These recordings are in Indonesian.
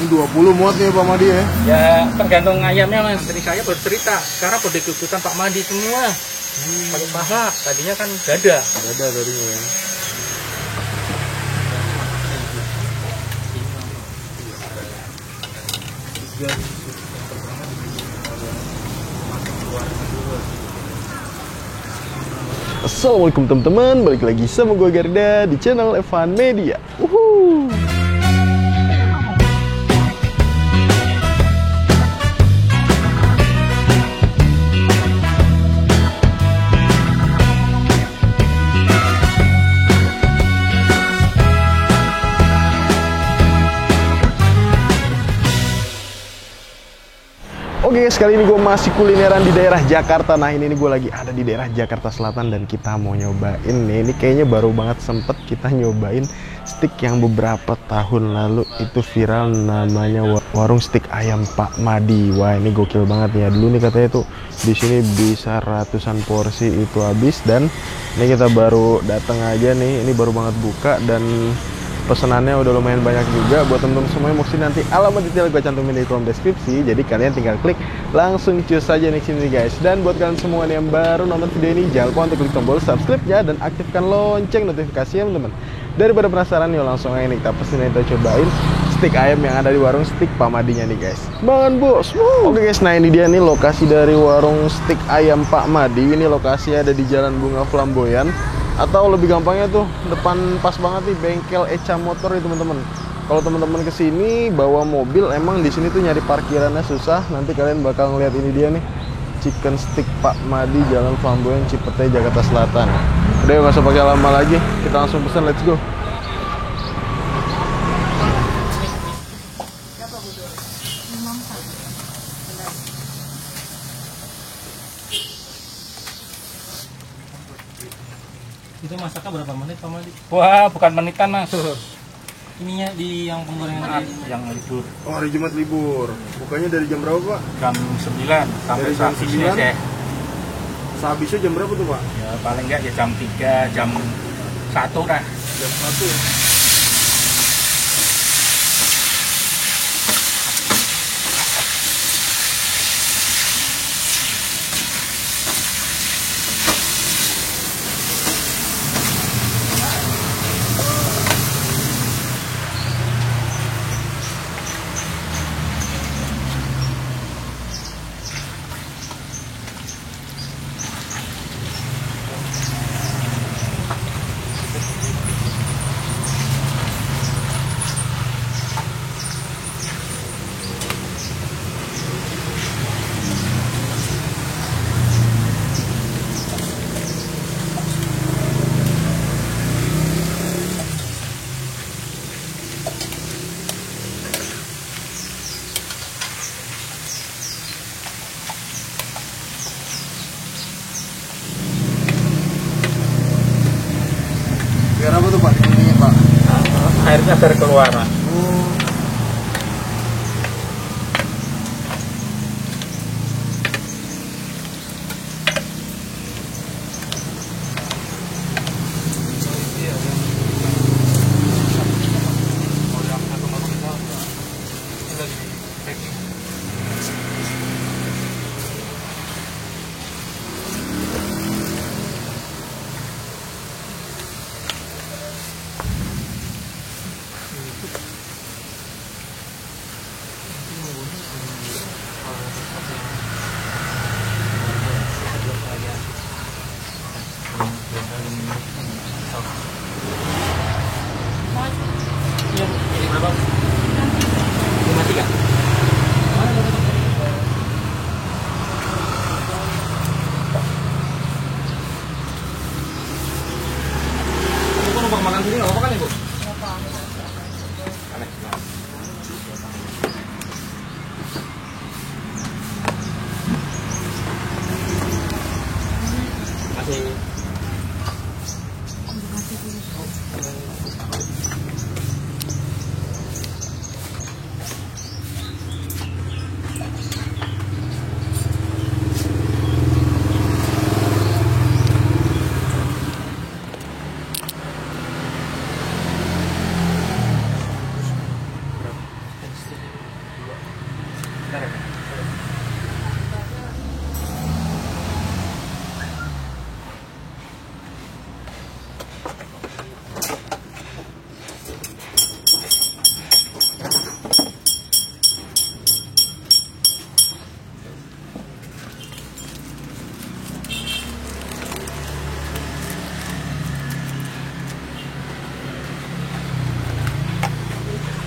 20 muat ya Pak Madi ya? Ya tergantung ayamnya mas. Tadi saya bercerita, sekarang pada ikutan Pak Madi semua. Pakai paha, tadinya kan dada. Dada tadinya ya. Assalamualaikum teman-teman, balik lagi sama gue Garda di channel Evan Media. Oke guys, kali ini gue masih kulineran di daerah Jakarta. Nah ini gue lagi ada di daerah Jakarta Selatan dan kita mau nyobain nih. Ini kayaknya baru banget sempet kita nyobain steak yang beberapa tahun lalu itu viral, namanya warung steak ayam Pak Madi. Wah ini gokil banget ya. Dulu nih katanya tuh di sini bisa ratusan porsi itu habis, dan ini kita baru datang aja nih. Ini baru banget buka dan pesenannya udah lumayan banyak juga. Buat temen-temen semuanya mau kesini, nanti alamat detail gue cantumin di kolom deskripsi, jadi kalian tinggal klik langsung cus aja nih sini guys. Dan buat kalian semua yang baru nonton video ini, jangan lupa untuk klik tombol subscribe-nya dan aktifkan lonceng notifikasinya teman-teman. Daripada penasaran, yuk langsung aja nih kita pesen, kita cobain steak ayam yang ada di warung steak Pak Madinya nih guys. Bangun bos. Oke guys, nah ini dia nih lokasi dari warung steak ayam Pak Madi. Ini lokasinya ada di Jalan Bunga Flamboyan, atau lebih gampangnya tuh depan pas banget nih bengkel Eca Motor nih teman-teman. Kalau teman-teman kesini bawa mobil, emang di sini tuh nyari parkirannya susah. Nanti kalian bakal ngeliat ini dia nih, chicken stick Pak Madi, Jalan Flamboyan, Cipete, Jakarta Selatan. Udah nggak usah pakai lama lagi, kita langsung pesan, let's go. Itu masaknya berapa menit Pak Madi? Wah, bukan menitan mas. Ininya di yang penggorengan yang libur. Oh, hari Jumat libur. Bukanya dari jam berapa Pak? Jam 9 sampai Dari jam 9? ya. Sehabisnya jam berapa tuh Pak? Ya paling enggak ya jam 3, jam 1 lah. Jam 1 ya? Biar apa tuh Pak? Ininya Pak? Airnya dari keluar.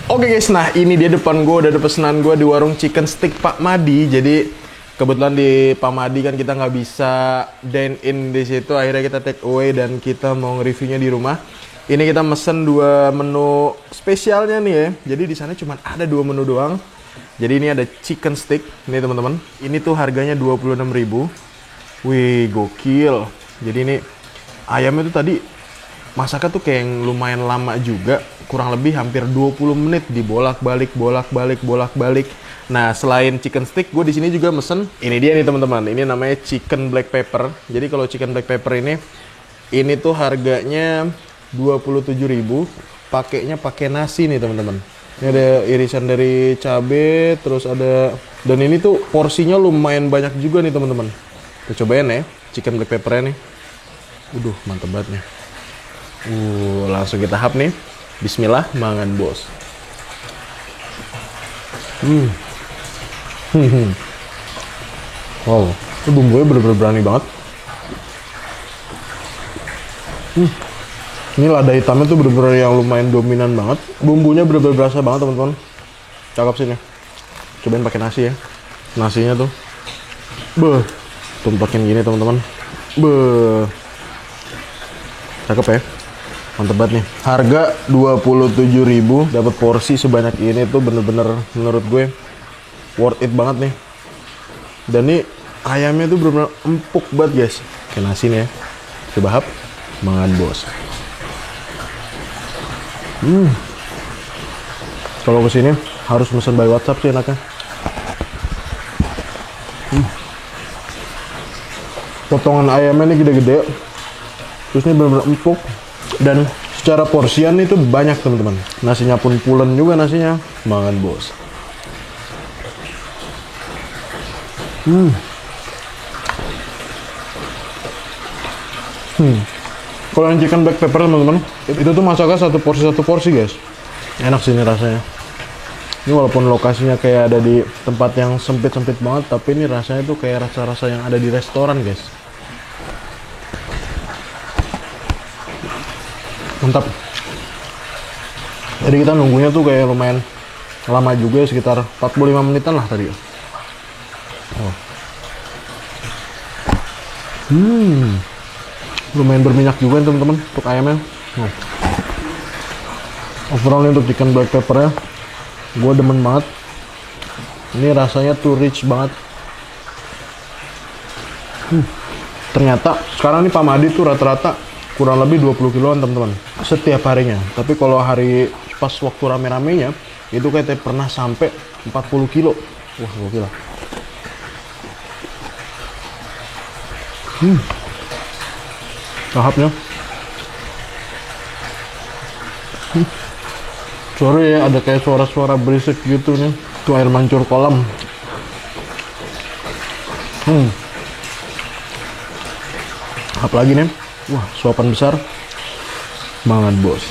Oke guys, nah ini dia depan gue udah ada pesanan gue di warung chicken stick Pak Madi. Jadi kebetulan di Pak Madi kan kita nggak bisa dine in di situ, akhirnya kita take away dan kita mau nge-reviewnya di rumah. Ini kita mesen 2 menu spesialnya nih ya. Jadi di sana cuma ada 2 menu doang. Jadi ini ada chicken stick nih teman-teman. Ini tuh harganya 26.000. Wih, gokil. Jadi ini ayamnya tuh tadi masaknya tuh kayak yang lumayan lama juga, kurang lebih hampir 20 menit dibolak-balik, bolak-balik. Nah, selain chicken stick, gue di sini juga mesen. Ini dia nih teman-teman. Ini namanya chicken black pepper. Jadi kalau chicken black pepper ini tuh harganya 27.000. Pakainya pakai nasi nih teman-teman. Ini ada irisan dari cabe, terus ada, dan ini tuh porsinya lumayan banyak juga nih teman-teman. Kita cobain ya, chicken black peppernya nih. Mantep banget nih. Langsung kita hap nih. Bismillah, mangan bos. Wow, itu bumbunya bener-bener berani banget. Ini lada hitamnya tuh bener-bener yang lumayan dominan banget. Bumbunya bener-bener berasa banget teman-teman. Cakep sih nih. Cobain pakai nasi ya. Nasinya tuh, tumpakin gini teman-teman. Cakep ya. Mantep banget nih. Harga 27.000 dapat porsi sebanyak ini tuh bener-bener menurut gue worth it banget nih. Dan nih ayamnya tuh bener-bener empuk banget guys. Kayak nasi nih ya. Coba hap, mangan bos. Kalau kesini harus pesan by WhatsApp sih enaknya. Potongan ayamnya nih gede-gede. Terus ini bener-bener empuk. Dan secara porsian itu banyak teman-teman. Nasinya pun pulen juga nasinya. Mangan bos. Kalau yang chicken black pepper teman-teman, itu tuh masaknya satu porsi guys. Enak sih ini rasanya. Ini walaupun lokasinya kayak ada di tempat yang sempit-sempit banget, tapi ini rasanya tuh kayak rasa-rasa yang ada di restoran guys. Mantap. Jadi kita nunggunya tuh kayak lumayan lama juga ya, sekitar 45 menitan lah tadi. Lumayan berminyak juga teman-teman untuk ayamnya. Overall untuk chicken black peppernya gue demen banget. Ini rasanya tuh rich banget. Ternyata sekarang nih Pak Madi tuh rata-rata kurang lebih 20 kiloan teman-teman setiap harinya. Tapi kalau hari pas waktu rame-ramenya itu kayak pernah sampai 40 kilo. Wah, gokil lah. Tahapnya. Suara ya, ada kayak suara-suara berisik gitu nih. Itu air mancur kolam. Tahap lagi nih. Wah, suapan besar. Mangan bos.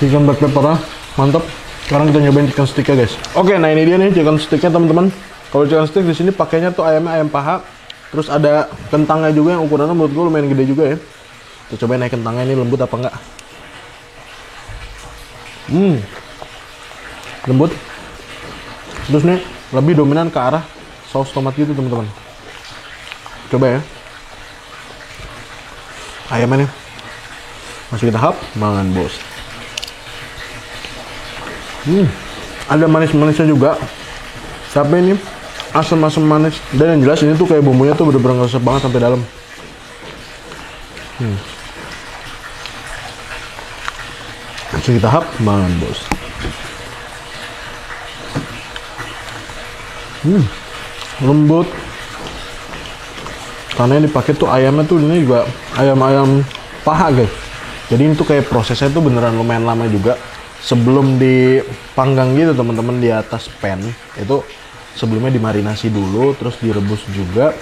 Chicken black pepper mantap. Sekarang kita nyobain chicken sticknya guys. Oke, nah ini dia nih chicken sticknya teman-teman. Kalau chicken stick di sini pakainya tuh ayamnya ayam paha, terus ada kentangnya juga yang ukurannya menurut gue lumayan gede juga ya. Kita cobain naik kentangnya ini lembut apa enggak. Lembut. Terus nih lebih dominan ke arah saus tomat gitu teman-teman. Coba ya. Ayamnya nih. Masih kita hap, mangan bos. Ada manis-manisnya juga. Sampai ini asam-asam manis. Dan yang jelas ini tuh kayak bumbunya tuh bener-bener ngeresep banget sampai dalam. Langsung kita hap, mangan bos. Lembut. Karena yang dipakai tuh ayamnya tuh ini juga ayam-ayam paha guys. Jadi ini tuh kayak prosesnya tuh beneran lumayan lama juga. Sebelum dipanggang gitu teman-teman di atas pan, itu sebelumnya dimarinasi dulu, terus direbus juga,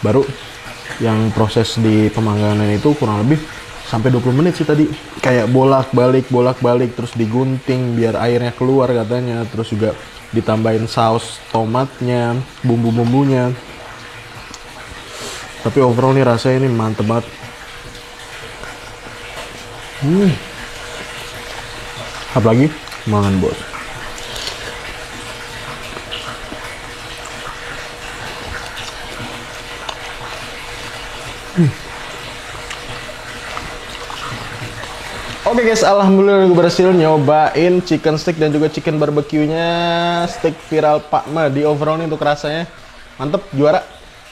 baru yang proses di pemanggangan itu kurang lebih sampai 20 menit sih tadi. Kayak bolak-balik terus digunting biar airnya keluar katanya. Terus juga ditambahin saus tomatnya, bumbu-bumbunya. Tapi overall nih rasanya ini mantep banget. Apalagi mangan bos. Oke guys, alhamdulillah gue berhasil nyobain chicken stick dan juga chicken barbecue-nya steak viral Pak MADI. Overall nih untuk rasanya mantep, juara.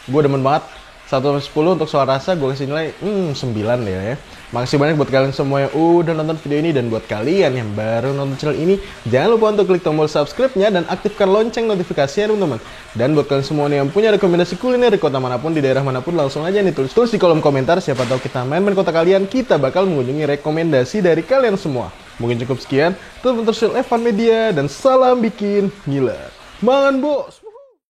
Gue demen banget. 1/10 untuk soal rasa gue kasih nilai 9 ya. Makasih banyak buat kalian semua yang udah nonton video ini, dan buat kalian yang baru nonton channel ini, jangan lupa untuk klik tombol subscribe-nya dan aktifkan lonceng notifikasinya teman-teman. Dan buat kalian semua yang punya rekomendasi kuliner di kota manapun, di daerah manapun, langsung aja nih tulis di kolom komentar. Siapa tahu kita main-main kota kalian, kita bakal mengunjungi rekomendasi dari kalian semua. Mungkin cukup sekian. Tetap terus Evan Media dan salam bikin gila. Mangan bos.